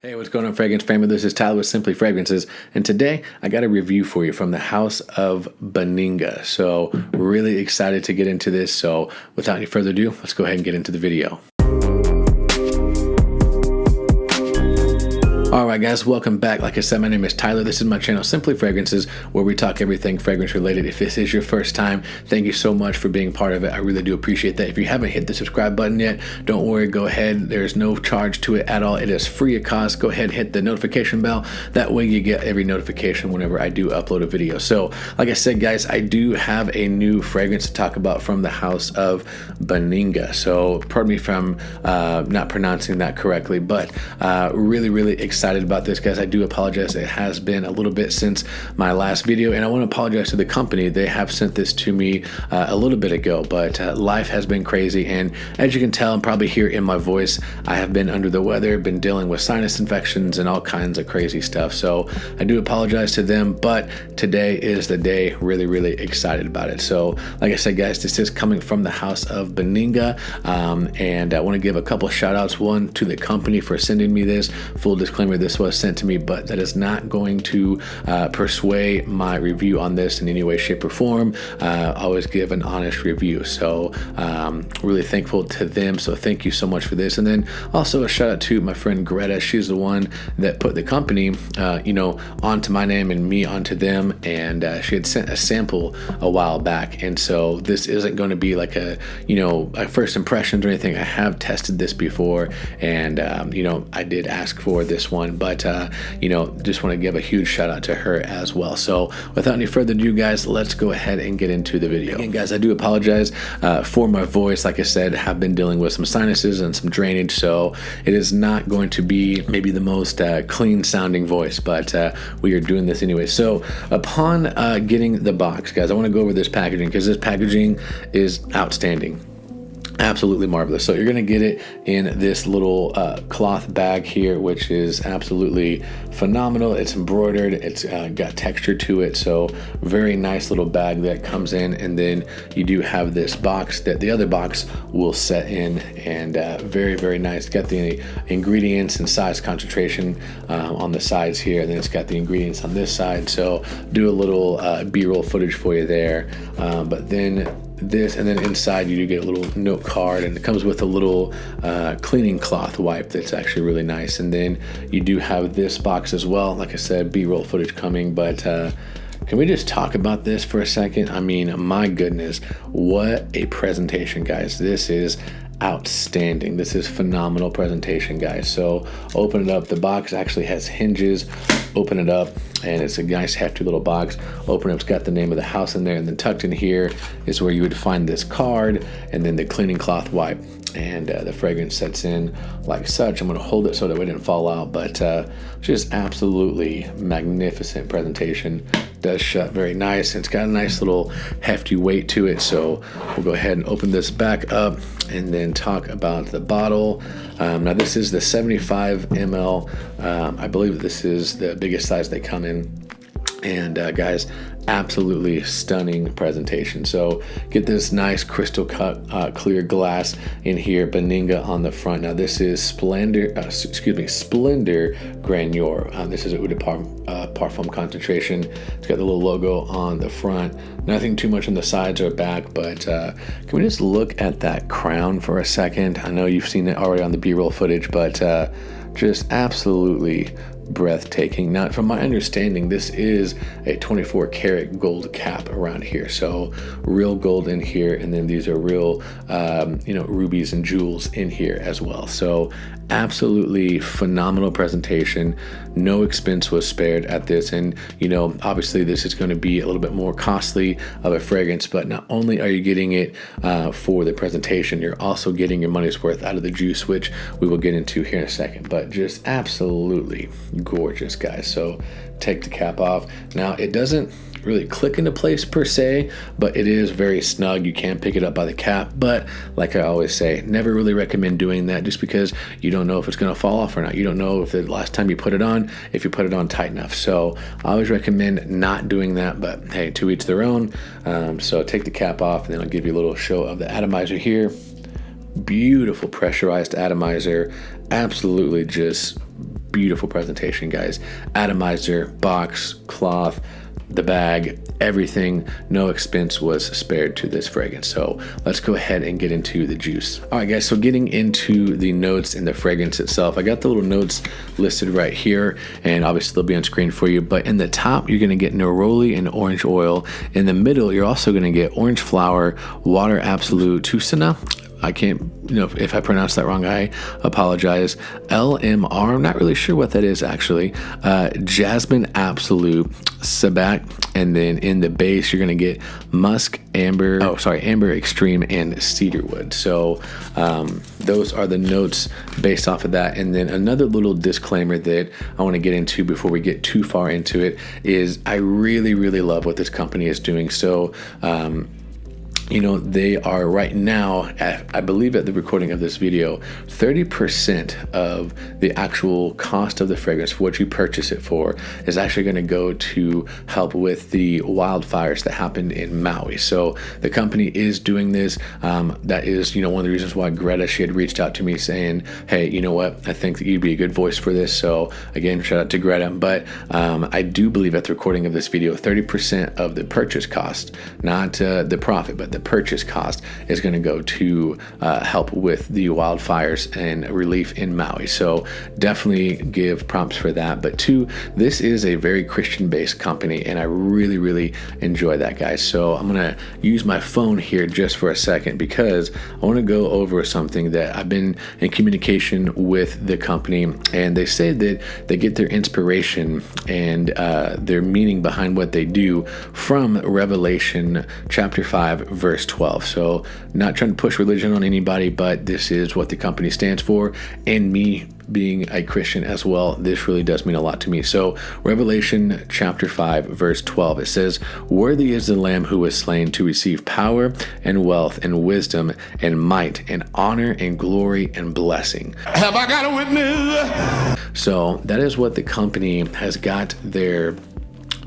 Hey, what's going on, fragrance family? This is Tyler with Simply Fragrances, and today I got a review for you from the house of Benigna. So really excited to get into this. So without any further ado, let's go ahead and get into the video. Alright guys, welcome back. Like I said, my name is Tyler. This is my channel, Simply Fragrances, where we talk everything fragrance related. If this is your first time, thank you so much for being part of it. I really do appreciate that. If you haven't hit the subscribe button yet, don't worry, go ahead. There's no charge to it at all. It is free of cost. Go ahead, hit the notification bell. That way you get every notification whenever I do upload a video. So, like I said, guys, I do have a new fragrance to talk about from the house of Benigna. So, pardon me from not pronouncing that correctly, but really excited about this, guys. I do apologize. It has been a little bit since my last video, and I want to apologize to the company. They have sent this to me a little bit ago, but life has been crazy, and as you can tell and probably hear in my voice, I have been under the weather, been dealing with sinus infections and all kinds of crazy stuff. So I do apologize to them, but today is the day. Really excited about it. So like I said, guys, this is coming from the house of Benigna, and I want to give a couple shout outs. One, to the company for sending me this. Full disclaimer, this was sent to me, but that is not going to persuade my review on this in any way, shape, or form. Always give an honest review. So really thankful to them. So thank you so much for this. And then also a shout out to my friend Greta. She's the one that put the company, onto my name and me onto them. And she had sent a sample a while back. And so this isn't going to be like a first impressions or anything. I have tested this before, and I did ask for this one, but just want to give a huge shout out to her as well. So without any further ado, guys, let's go ahead and get into the video. Again, guys, I do apologize for my voice. Like I said, have been dealing with some sinuses and some drainage, so it is not going to be maybe the most clean sounding voice, but we are doing this anyway. So upon getting the box, guys, I want to go over this packaging because this packaging is outstanding. Absolutely marvelous. So you're going to get it in this little cloth bag here, which is absolutely phenomenal. It's embroidered. It's got texture to it. So very nice little bag that comes in. And then you do have this box that the other box will set in, and very nice. Got the ingredients and size concentration on the sides here. And then it's got the ingredients on this side. So do a little B-roll footage for you there. But then this, and then inside you do get a little note card, and it comes with a little cleaning cloth wipe that's actually really nice. And then you do have this box as well. Like I said, B-roll footage coming, but can we just talk about this for a second? I mean, my goodness, what a presentation, guys. This is outstanding. This is phenomenal presentation, guys. So open it up. The box actually has hinges. Open it up, and it's a nice hefty little box. Open it up, it's got the name of the house in there, and then tucked in here is where you would find this card, and then the cleaning cloth wipe, and the fragrance sets in like such. I'm going to hold it so that it didn't fall out, but just absolutely magnificent presentation. Does shut very nice. It's got a nice little hefty weight to it. So we'll go ahead and open this back up and then talk about the bottle. Now this is the 75 ml. I believe this is the biggest size they come in. And guys, absolutely stunning presentation. So get this nice crystal cut clear glass in here, Benigna on the front. Now this is Splendor Grandeur. This is a Eau de Parfum concentration. It's got the little logo on the front. Nothing too much on the sides or back, but can we just look at that crown for a second? I know you've seen it already on the B-roll footage, but just absolutely breathtaking. Now, from my understanding, this is a 24 karat gold cap around here. So real gold in here, and then these are real, rubies and jewels in here as well. So absolutely phenomenal presentation. No expense was spared at this, and obviously this is going to be a little bit more costly of a fragrance, but not only are you getting it for the presentation, you're also getting your money's worth out of the juice, which we will get into here in a second. But just absolutely gorgeous, guys. So take the cap off. Now it doesn't really click into place per se, but it is very snug. You can pick it up by the cap, but like I always say, never really recommend doing that, just because you don't know if it's going to fall off or not. You don't know if the last time you put it on, if you put it on tight enough. So I always recommend not doing that, but hey, to each their own. So take the cap off, and then I'll give you a little show of the atomizer here. Beautiful pressurized atomizer, absolutely just beautiful presentation, guys. Atomizer, box, cloth, the bag, everything, no expense was spared to this fragrance. So let's go ahead and get into the juice. All right, guys, so getting into the notes in the fragrance itself, I got the little notes listed right here, and obviously they'll be on screen for you. But in the top, you're gonna get neroli and orange oil. In the middle, you're also gonna get orange flower, water absolute, tusana. I can't, if I pronounce that wrong, I apologize. LMR, I'm not really sure what that is actually. Jasmine Absolute, Sabac, and then in the base, you're gonna get musk, amber extreme, and cedarwood. So those are the notes based off of that. And then another little disclaimer that I wanna get into before we get too far into it is I really, really love what this company is doing. So, they are right now, I believe at the recording of this video, 30% of the actual cost of the fragrance, for what you purchase it for, is actually going to go to help with the wildfires that happened in Maui. So the company is doing this. That is, one of the reasons why Greta, she had reached out to me saying, hey, you know what, I think that you'd be a good voice for this. So again, shout out to Greta. But I do believe at the recording of this video, 30% of the purchase cost, not the profit, but the purchase cost, is going to go to help with the wildfires and relief in Maui. So definitely give props for that. But two, this is a very Christian-based company, and I really, really enjoy that, guys. So I'm going to use my phone here just for a second because I want to go over something that I've been in communication with the company, and they say that they get their inspiration and their meaning behind what they do from Revelation chapter 5, verse 12. So not trying to push religion on anybody, but this is what the company stands for. And me being a Christian as well, this really does mean a lot to me. So Revelation chapter 5, verse 12, it says, worthy is the Lamb who was slain to receive power and wealth and wisdom and might and honor and glory and blessing. Have I got a witness? So that is what the company has got their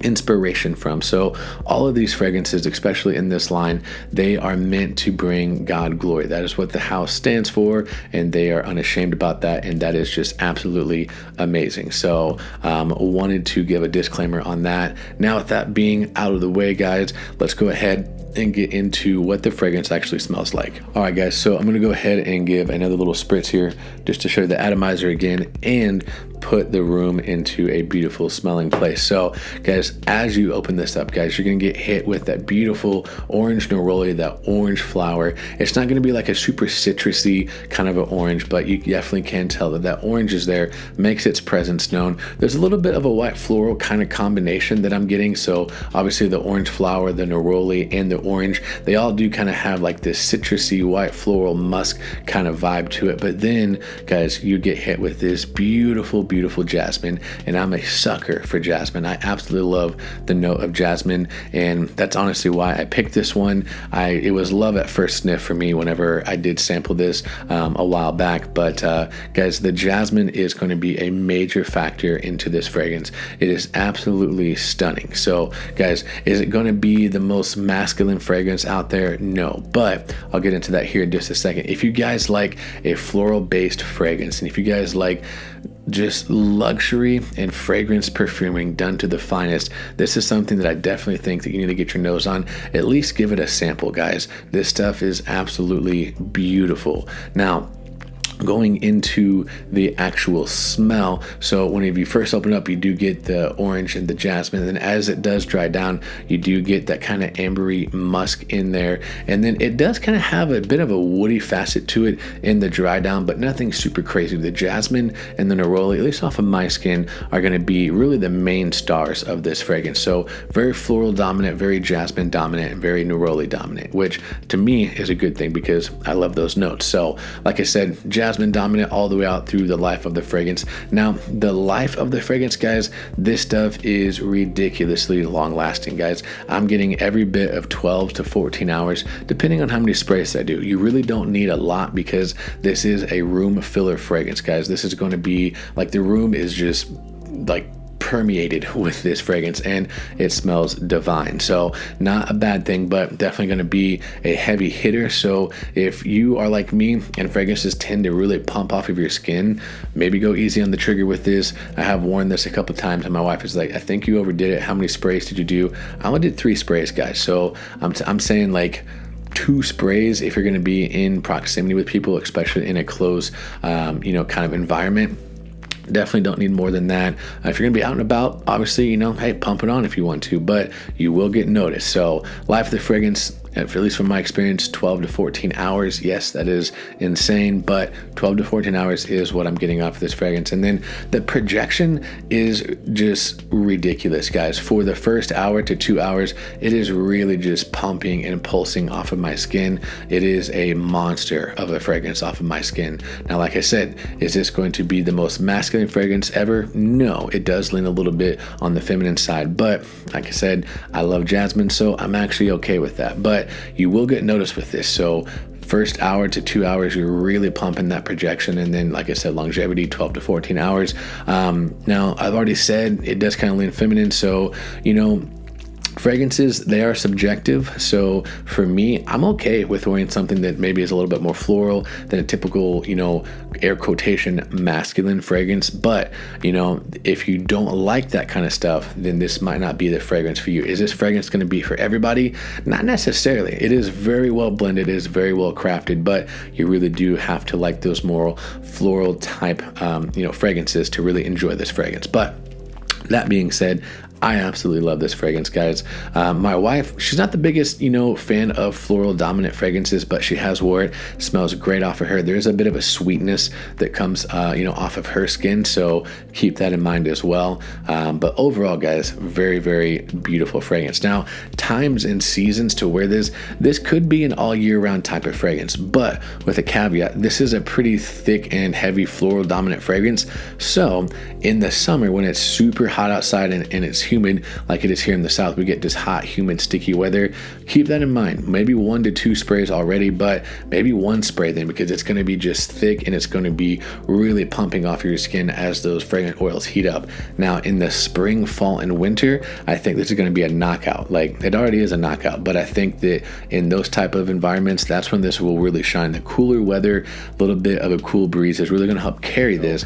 inspiration from. So all of these fragrances, especially in this line, they are meant to bring God glory. That is what the house stands for, and they are unashamed about that, and that is just absolutely amazing. So wanted to give a disclaimer on that. Now, with that being out of the way, guys, let's go ahead and get into what the fragrance actually smells like. All right, guys, so I'm gonna go ahead and give another little spritz here just to show you the atomizer again and put the room into a beautiful smelling place. So guys, as you open this up, guys, you're gonna get hit with that beautiful orange neroli, that orange flower. It's not gonna be like a super citrusy kind of an orange, but you definitely can tell that that orange is there, makes its presence known. There's a little bit of a white floral kind of combination that I'm getting. So obviously the orange flower, the neroli, and the orange, they all do kind of have like this citrusy white floral musk kind of vibe to it. But then, guys, you get hit with this beautiful jasmine, and I'm a sucker for jasmine. I absolutely love the note of jasmine, and that's honestly why I picked this one. It was love at first sniff for me whenever I did sample this a while back. But guys, the jasmine is going to be a major factor into this fragrance. It is absolutely stunning. So guys, is it going to be the most masculine fragrance out there? No, but I'll get into that here in just a second. If you guys like a floral based fragrance, and if you guys like just luxury and fragrance perfuming done to the finest, this is something that I definitely think that you need to get your nose on. At least give it a sample, guys. This stuff is absolutely beautiful. Now, going into the actual smell, so whenever you first open up, you do get the orange and the jasmine, and then as it does dry down, you do get that kind of ambery musk in there, and then it does kind of have a bit of a woody facet to it in the dry down, but nothing super crazy. The jasmine and the neroli, at least off of my skin, are going to be really the main stars of this fragrance. So very floral dominant, very jasmine dominant, and very neroli dominant, which to me is a good thing because I love those notes. So like I said, jasmine dominant all the way out through the life of the fragrance. Now, the life of the fragrance, guys, this stuff is ridiculously long lasting, guys. I'm getting every bit of 12 to 14 hours, depending on how many sprays I do. You really don't need a lot because this is a room filler fragrance, guys. This is going to be like, the room is just like permeated with this fragrance, and it smells divine. So not a bad thing, but definitely going to be a heavy hitter. So if you are like me and fragrances tend to really pump off of your skin, maybe go easy on the trigger with this. I have worn this a couple times and my wife is like, I think you overdid it. How many sprays did you do? I only did 3 sprays, guys. So I'm saying like 2 sprays if you're going to be in proximity with people, especially in a close kind of environment. Definitely don't need more than that. If you're gonna be out and about, obviously, hey, pump it on if you want to, but you will get noticed. So life of the fragrance, at least from my experience, 12 to 14 hours. Yes, that is insane, but 12 to 14 hours is what I'm getting off of this fragrance. And then the projection is just ridiculous, guys. For the first hour to 2 hours, it is really just pumping and pulsing off of my skin. It is a monster of a fragrance off of my skin. Now, like I said, is this going to be the most masculine fragrance ever? No, it does lean a little bit on the feminine side, but like I said, I love jasmine, so I'm actually okay with that. But you will get noticed with this. So first hour to 2 hours, you're really pumping that projection. And then, like I said, longevity, 12 to 14 hours. Now, I've already said it does kind of lean feminine. So, fragrances, they are subjective. So for me, I'm okay with wearing something that maybe is a little bit more floral than a typical, air quotation masculine fragrance. But, if you don't like that kind of stuff, then this might not be the fragrance for you. Is this fragrance going to be for everybody? Not necessarily. It is very well blended, it is very well crafted, but you really do have to like those more floral type, fragrances to really enjoy this fragrance. But that being said, I absolutely love this fragrance, guys. My wife, she's not the biggest, fan of floral dominant fragrances, but she has wore it. Smells great off of her. There's a bit of a sweetness that comes, off of her skin. So keep that in mind as well. But overall, guys, very, very beautiful fragrance. Now, times and seasons to wear this could be an all year round type of fragrance, but with a caveat, this is a pretty thick and heavy floral dominant fragrance. So in the summer, when it's super hot outside and it's humid like it is here in the South, we get this hot, humid, sticky weather. Keep that in mind. Maybe 1 to 2 sprays already, but maybe 1 spray then, because it's going to be just thick and it's going to be really pumping off your skin as those fragrant oils heat up. Now in the spring, fall, and winter, I think this is going to be a knockout. Like, it already is a knockout, but I think that in those type of environments, that's when this will really shine. The cooler weather, a little bit of a cool breeze is really going to help carry this.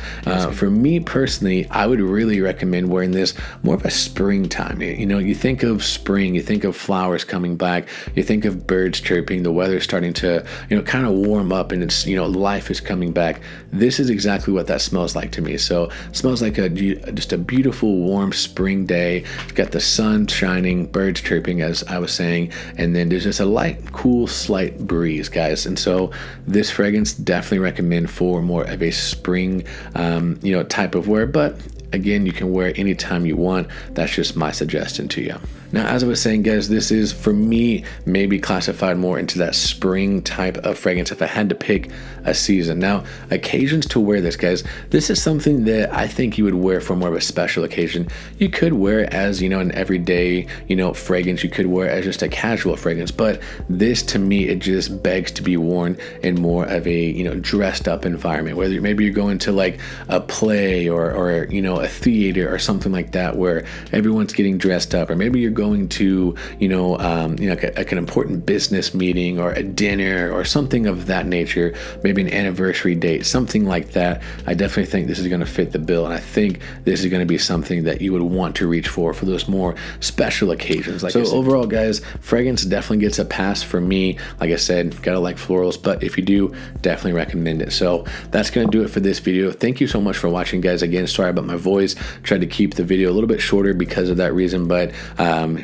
For me personally, I would really recommend wearing this more of a springtime. You think of spring, you think of flowers coming back, you think of birds chirping, the weather's starting to, kind of warm up, and it's, life is coming back. This is exactly what that smells like to me. So it smells like just a beautiful, warm spring day. It's got the sun shining, birds chirping, as I was saying, and then there's just a light, cool, slight breeze, guys. And so this fragrance definitely recommend for more of a spring, type of wear, but again, you can wear it anytime you want. That's just my suggestion to you. Now, as I was saying, guys, this is, for me, maybe classified more into that spring type of fragrance if I had to pick a season. Now, occasions to wear this, guys, this is something that I think you would wear for more of a special occasion. You could wear it as, an everyday, fragrance. You could wear it as just a casual fragrance. But this, to me, it just begs to be worn in more of a, dressed up environment. Whether maybe you're going to like a play or a theater or something like that, where everyone's getting dressed up, or maybe you're going to, like an important business meeting or a dinner or something of that nature, maybe an anniversary date, something like that. I definitely think this is going to fit the bill, and I think this is going to be something that you would want to reach for those more special occasions. So overall, guys, fragrance definitely gets a pass for me. Like I said, gotta like florals, but if you do, definitely recommend it. So that's going to do it for this video. Thank you so much for watching, guys. Again, sorry about my voice. Tried to keep the video a little bit shorter because of that reason, but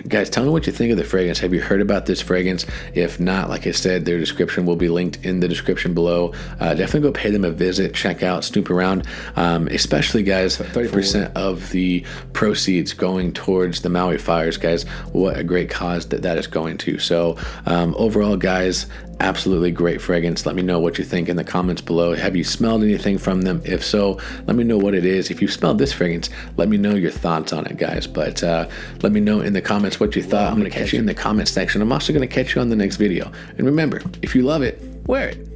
guys, tell me what you think of the fragrance. Have you heard about this fragrance? If not, like I said, their description will be linked in the description below. Definitely go pay them a visit, check out, snoop around. Especially, guys, 30% of the proceeds going towards the Maui fires, guys. What a great cause that is going to. So overall, guys, absolutely great fragrance. Let me know what you think in the comments below. Have you smelled anything from them? If so, let me know what it is. If you smelled this fragrance, let me know your thoughts on it, guys. But let me know in the comments what you thought. I'm going to catch you in the comment section. I'm also going to catch you on the next video. And remember, if you love it, wear it.